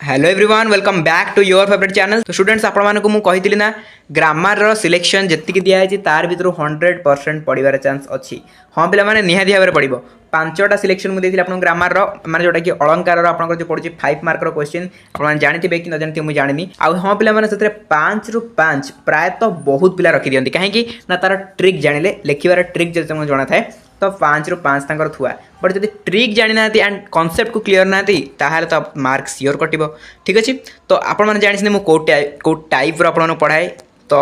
Hello everyone welcome back to your favourite channel. तो students आपको मुझे कही ना ग्रामर सिलेक्शन जी दिखाई तार भर 100% पढ़ार चान्स अच्छी। हाँ पे मैंने निहाती भाव में पढ़ो पांचटा सिलेक्शन मुझे आपको ग्रामर माने जोटा कि अलंकार आपको जो पड़ी 5 मार्कर क्वेश्चन आप जानते कि न जानते मुझे जानी आ हाँ पे मैंने 5 ରୁ 5 प्रायतः बहुत पिला रखी दिखती कहीं तार ट्रिक जानिले लिखार ट्रिक जब तुमको जना थाए तो 5 ରୁ 5 तंकर थुआ बट जब ट्रिक जानी ना एंड कॉन्सेप्ट को क्लियर ना ताहले तो मार्क सियोर कटिबो। ठीक अच्छे तो आपण मैंने जानी मुझे कौ टाइप आप पढ़ाए तो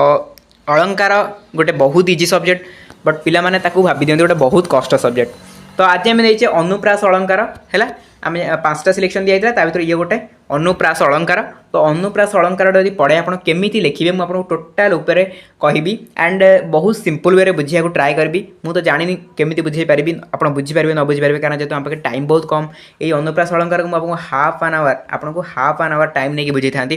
अलंकार गोटे बहुत इजी सब्जेक्ट बट पिला माने ताकू भाभी दियंती गोटे बहुत कष्ट सब्जेक्ट। तो आज आम देचे अनुप्रास अलंकार है आम 5टा सिलेक्शन दिया ता भर ये गोटे अनुप्रास अलंकार। तो अनुप्रास अलंकार यदि पढ़े आप केमी लिखे मुझे टोटाल उपर कहि एंड बहुत सिंपल वे बुझा ट्राए करी मुझे तो जानी केमी बुझे पारि आप बुझीपारे न बुझीपारे कारण जेहतु आम टाइम बहुत कम ये अनुप्रास अलंकार को मुझे हाफ एन आवर आपको हाफ एन आवर टाइम नहीं बुझे था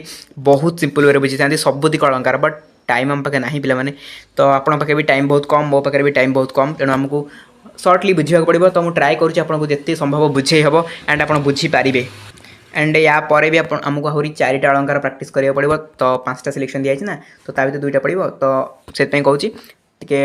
बहुत सिंपल वे बुझे था सबुदिक अलंकार बट टाइम आम पाखे ना पे तो आपन पाखे भी टाइम बहुत कम मो पाखे भी टाइम बहुत कम तेणु आमको सर्टली बुझा पड़ो। तो मुझे ट्राए करुँचे संभव बुझे हम एंड आप बुझीपारे एंड या पर भी आमको आहरी 4टा अलंकार प्राक्ट करा पड़ो। तो 5टा सिलेक्शन दिखाई ना तो ता भर 2टा पड़ो तो से कहूँ टे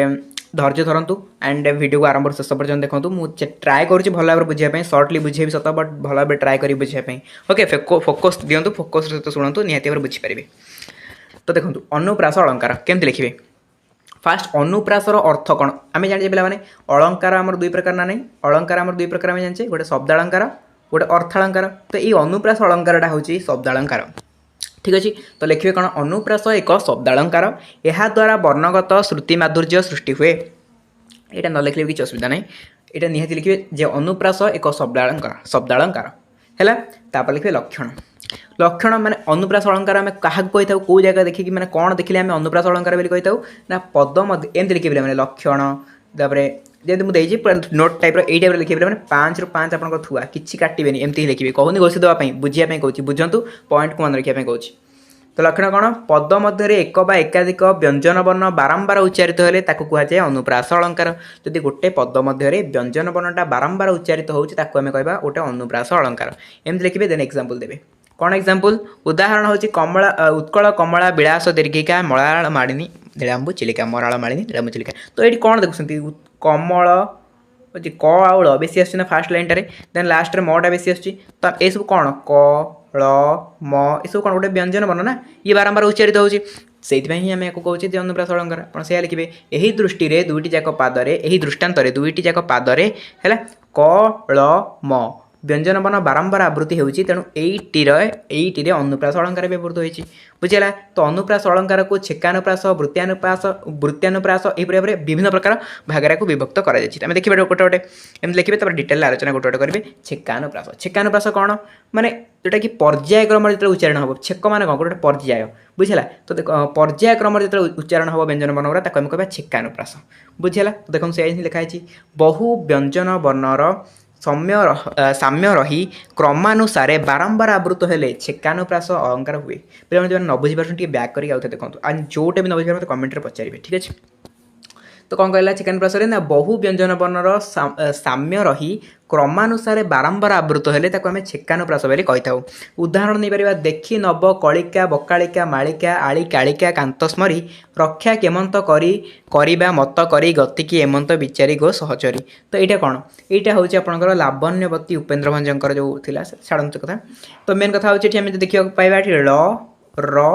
धैर्य धरतु एंड वीडियो को आरंभ शेष पर्यटन देखूँ मुझे ट्राए करुँच भल भाव बुझापी सर्टली बुझे सत बट भल भाव ट्राए कर बुझापी ओके फोकस दिंतु फोकस सहित शुणु निहाती भाव बुझीपारे। तो देखो अनुप्रास अलंकार केमती लिखिए फास्ट अनुप्रासर अर्थ कौन आम जाने पे अलंकार आम 2 प्रकार ना नहीं अलंकार आम 2 प्रकार आम जाने गोटे शब्दालंकार गोटे अर्थालंकार। तो ये अनुप्रास अलंकारटा हूँ शब्दालंकार। ठीक अच्छे तो लिखिए कौन अनुप्रास एक शब्दालंकार यह द्वारा वर्णगत श्रुति माधुर्य सृष्टि हुए यहाँ न लिखले किसी असुविधा नहीं यहाँ निहाती लिखिए जे अनुप्रास एक शब्दालंकार है तापर लिखिए लक्षण लक्षण माने अनुप्रास अलंकार आम क्या कही था कौ जगह देखिए मैंने कौन देखिले आम अनुप्रास अलंकार कही था ना पद एमती लिखे मैंने लक्षण तापर जब मुझे नोट टाइप यही टाइप लिखे मैंने 5 ରୁ 5 आप थुआ किसी काटे एमती ही लिखे कहूनी घोषी देवाई बुझापी कहूँ बुझंतु पॉइंट को मन रखापी कहूँ। तो लक्षण कौन पद मध्य एक बा एकाधिक व्यंजन वर्ण बारंबार उच्चारित हेले कहुए अनुप्रास अलंकार। जदि गोटे पद मध्य व्यंजन वर्णटा बारंबार उच्चारित होम कह गोटे अनुप्रास अलंकार एमती लिखे देन एग्जांपल देवे कौन एग्जांपल उदाहरण हूँ कमला उत्कल कमला विलास दीर्घिका मलायाल मालिनी नीलांबु चिलिका मराल मालिनी नीलांबु चिलिका। तो ये कौन देखुं कमल अच्छे क आउल बेसी आस फास्ट लाइन टारे देन लास्ट रे मटा बेसी आस तो ये सब कौन क ल म ये सब कौन गोटे व्यंजन वर्ण ना ये बारंबार उच्चारित होची से ही आम को कहे अनुप्रास अलंकार आप से लिखे यही दृष्टि 2टी जाक पादरे यही दृष्टान्त 2टी जाक पादरे है क ल म व्यंजन वर्ण बारंबार आवृत्ति होती तेणु यही अनुप्रास अलंकार व्यवहृत होती बुझेगा। तो अनुप्रास अलंकार को छेकानुप्रास वृत्त्यानुप्रास यही भाव में विभिन्न प्रकार भागरा को विभक्त कर देखिए गोटे गोटे एम लिखे डिटेल आलोचना गोटे गोटे करेंगे। छेकानुप्रास कौन माने जोटा कि पर्याय क्रम जो उच्चारण हम छेक मान कौन गोटे पर्याय बुझेगा। तो देख पर्याय क्रम जो उच्चारण हम व्यंजन वर्ण गुरा ताको कह छेकानुप्रास बुझेगा। तो देखो से लिखाई बहु व्यंजन वर्णर साम्य रही क्रमानुसारे बारंबार आवृत हेले छेकानुप्रास अलंकार हुए पे न बुझीपार बैक करके आउ देखो जोटे भी न बुझे कमेंट पचारे। ठीक अच्छे तो कौन कहला छेकानुप्रास ना बहु व्यंजन वर्णर साम्य रही क्रमानुसारे बारंबार आवृत हेले आम छेकानुप्रास बोली कही था। उदाहरण नहीं पार देखी नब कलिका बकालिका मालिका आली कालिका कांत स्मरी रक्षा केमंत करिबा मत करी गतिकी एमंत विचारी गो सहचरी। तो यहाँ कौन यहाँ हूँ आपंकर लावण्यवती उपेन्द्र भंजर जो था छाड़ कथा। तो मेन कथा हूँ देखा पाइबा ल र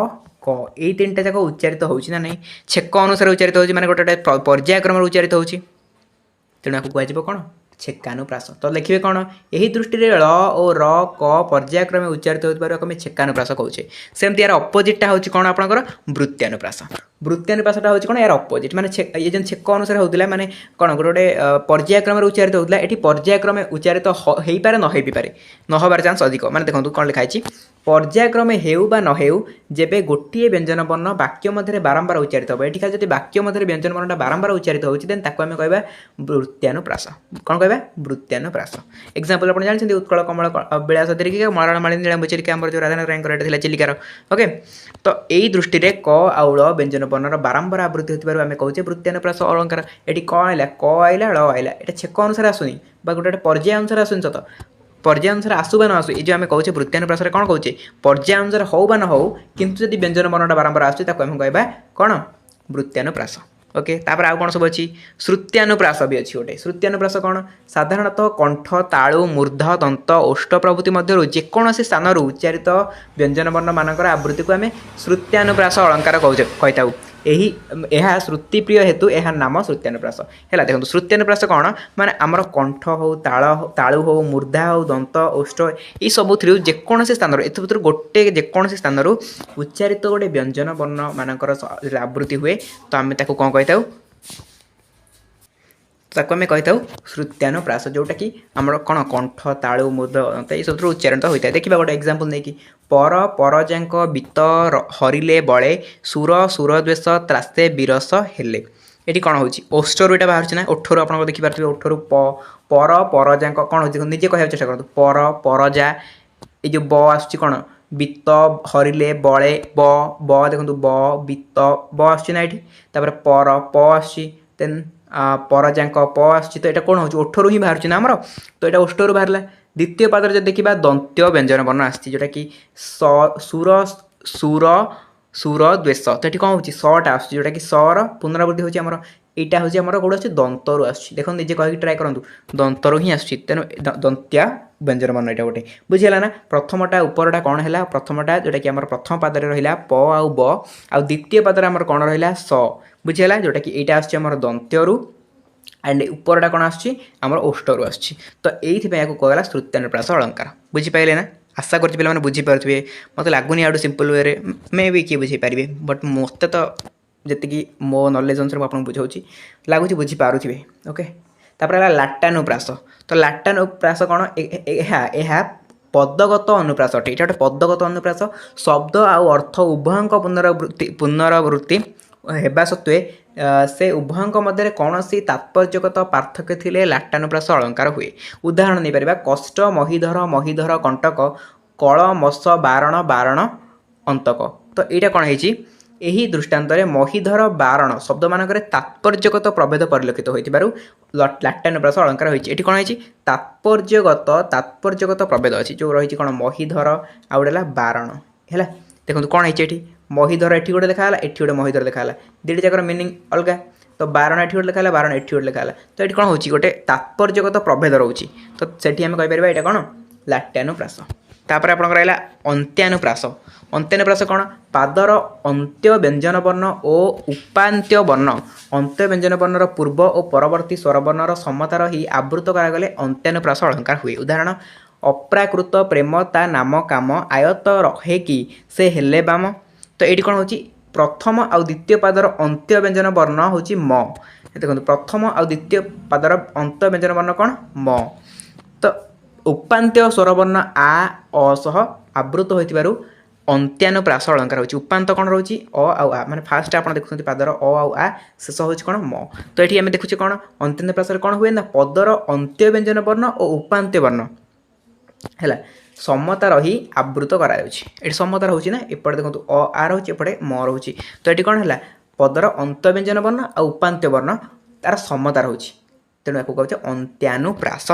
क ये 3टा जाक उच्चारित होना नहीं छेक अनुसार उच्चारित होती माने गोटे पर्याय क्रम उच्चारित होती तेणु आपको कह कौन छेकानुप्रास। तो लिखिए कौन यही दृष्टि ल और र क पर्याय क्रमे उच्चारित होमें छेकानुप्रास कहे सेमती यार अपोजिटा हूँ कौन आपंकर वृत्त्यानुप्रास। वृत्त्यानुप्रासटा हूँ कौन यार अपोजिट माने ये जो छेक अनुसार होता माने कौन गोटे पर्याय क्रम उच्चारित होता ये पर्याय क्रमे उच्चारित हो पारे न हो पारे न हबार चान्स अधिक माने देखो कौन लिखाई पर्यायक्रमे हेउ बा न हेउ जेबे गोटे व्यंजन वर्ण वाक्य मध्य बारंबार उच्चारित हो ये खाली वाक्य मध्य व्यंजन वर्णटा बारंबार उच्चारित होती देन ताको आम कहबा वृत्त्यानुप्रास। कौन कहबा वृत्त्यानुप्रास। एग्जांपल आप जानते उत्कल कमल विलास दीर्घिका मराल मालिनी नीलांबु चिलिका जो राधानाथ चिलिकार ओके। तो यही दृष्टि में क आउल व्यंजन वर्णर बारंबार आवृत्ति होती आम कहे वृत्त्यानुप्रास अलंकार। ये कौन आइला क आइला ल आइला ये छेक अनुसार आसुनी गोटे पर्याय अनुसार आसुनी सत पर्याय अनुसार आसू बा न आसू ये जो आम कहे वृत्त्यानुप्रास कौन कहे पर्याय अनुसार हो बा न हो किंतु जब व्यंजन वर्णटा बारंबार आसूँ आम कहवा कौन वृत्त्यानुप्रास। ओके तापर आउ कौन सब अच्छी श्रुत्यानुप्रास भी अच्छी गोटे श्रुत्यानुप्रास कौन साधारणतः कंठ तालु मूर्ध दंत ओष्ठ प्रभृति मध्य जेकोसी स्थान उच्चारित व्यंजन वर्ण मानकर आवृत्ति को आम श्रुत्यानुप्रास अलंकार कही यही यह श्रुतिप्रिय हेतु यह नाम श्रुत्यानुप्रास है। देखो श्रुत्यानुप्रास कौन माने आमर कंठ हो तालु हो मूर्धा हो दंत ओष्ठ ये सब जेकोसी स्थान भर गोटे जेकोसी स्थान उच्चारित गोटे व्यंजन वर्ण मानकर आवृत्ति हुए तो आम कौन कही ताको आम कही श्रुत्यानुप्रास जोटा कि आमर कौन कंठ तालु मूर्ध ये सब उच्चारण होता है। देखा गोटे एक्जामपल नहीं कि पर परजांक बीत हरिले बड़े सुर सुरद्वेष त्रास्ते विरस हेले ये कौन हो ओष्ठरू यहाँ बाहर ना ओठरू आप देखिपारे ओठरू पर परजांक कौन हो निजे कह चेस्ट करूँ पर परजा ये जो ब आस कौन बीत हरिले बड़े ब देखो ब बीत ब आसना ये पर प आसन परजांक प आस तो यहाँ कौन हो ओठरू ही बाहर ना आमर तो यहाँ ओष्ठरू बाहर द्वितीय पाद जब देखा दंत्य व्यंजन वर्ण आसी जोटा कि सुर सुर सुर द्वेष तो ये कौन हो सटा आस जोटा कि सर पुनरावृत्ति होची आमर यहाँ हूँ आमर कौट आस दंतरू आस देखो निजे कहीं ट्राए करूँ दंतरू ही आस तेणु दंत्या व्यंजन वर्ण यहाँ गोटे बुझीगला ना प्रथमटा उपरटा कौन है प्रथमटा जोटा कि आमर प्रथम पादरे रहा प आउ ब आ द्वितीय पादरे आमर कौन रहा स बुझीगला जोटा कि यहाँ आसमर दंत्यरू एंड उपरटा कौन आमर ओष्ठरू आस तो ये कहला श्रुत्यानुप्रास अलंकार बुझीपारे ना आशा कर पे बुझीपारे मत लगुनि आउ सिंपल वे मे भी किए बुझीपारे बट मत तो जी मो नॉलेज अनुसार आपको बुझाऊँ लगुच बुझीपारे ओके तापर लाटानुप्रास तो लाटानुप्रास कौन यह पदगत अनुप्रास अटे ये गोटे पदगत अनुप्रास शब्द आउ अर्थ उभयों पुनरावृत्ति हेबा सत्वे से उभयों मध्य कौन सी तात्पर्यगत पार्थक्य थिले लाटानुप्रास अलंकार हुए। उदाहरण नहीं पारिबा कष्ट महिधर महिधर कंटक कल मस बारण बारण अंतक तो यहाँ कौन है यही दृष्टांत महिधर बारण शब्द मानक तात्पर्यगत प्रभेद परिलक्षित हो लाटानुप्रास अलंकार होती कौन है तात्पर्यगत प्रभेद अच्छी जो रही कौन महिधर आउला बारण है। देखो कौन है महिधर एठी गोटे देखा एठी गोटे महिधर देखा दुईटा जाकर मीनिंग अलग तो बारण एठी गोटे देखा बारण एठी गोटे देखा तो ये कौन हो गोटे तात्पर्यगत प्रभेद रोचे तो सेठी आम कहीपर यहाँ कौन लाटानुप्रास। तापर आपंकर रहा अंत्यानुप्रास अंत्यानुप्रास कौन पादर अंत्य व्यंजन वर्ण और उपांत्य वर्ण अंत्य व्यंजन वर्णर पूर्व और परवर्ती स्वरवर्णर समतार ही आवृत करागले अंत्यानुप्रास अलंकार हुए। उदाहरण अप्राकृत प्रेम ता नाम काम आयत रहे कि से हेले बाम तो ये कौन हो प्रथम आउ द्वितीय पादर अंत्य व्यंजन वर्ण हूँ म देखो प्रथम आउ द्वितीय पादर अंत्य व्यंजन वर्ण कौन म तो उपांत्य स्वरवर्ण आ असह आवृत हो अंत्यानुप्रास अलंकार होची उपांत कौन रोची अ आउ आ माने फास्ट आप देखुछंती पादर अ आउ आ शेष होची कौन म तो ये आम देखुचे कौन अंत्यानुप्रास कौन हुए ना पदर अंत्य व्यंजन वर्ण और उपांत्य वर्ण है समतार ही आवृत कर समतार होची ना एपटे देखो अ आ रोचे एपटे म रोची तो ये कौन है पदर अंत्य व्यंजन वर्ण और उपांत्य वर्ण तार समतार होची तेणु या कहते अंत्यानुप्रास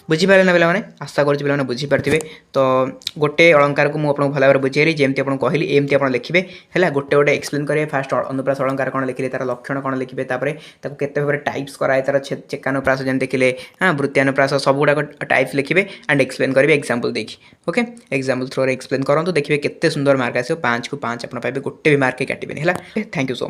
बुझीपारे ना पे आशा कर पे बुझीपारे तो गोटे अलंकार को मुझे भल भाव बुझेरी जमी आपको कहली एमती आप लिखे है गोटे गोटे एक्सप्लेन करेंगे फास्ट अनुप्रास अलंकार कौन लिखे तार लक्षण कौन लिखे केते भाव टाइप्स कराए तार चेकानुप्रास जमी देखिले हाँ वृत्त्यानुप्रास सब गुड़ाक टाइप्स लिखे एंड एक्सप्लेन करेंगे एग्जाम्पल देखी ओके एग्जाम्पल थ्रो एक्सप्लेन करूँ देखिए केते सुंदर मार्क आस 5 को 5 आप पाइबे गोटे भी मार्क काटे है थैंक यू सो मच।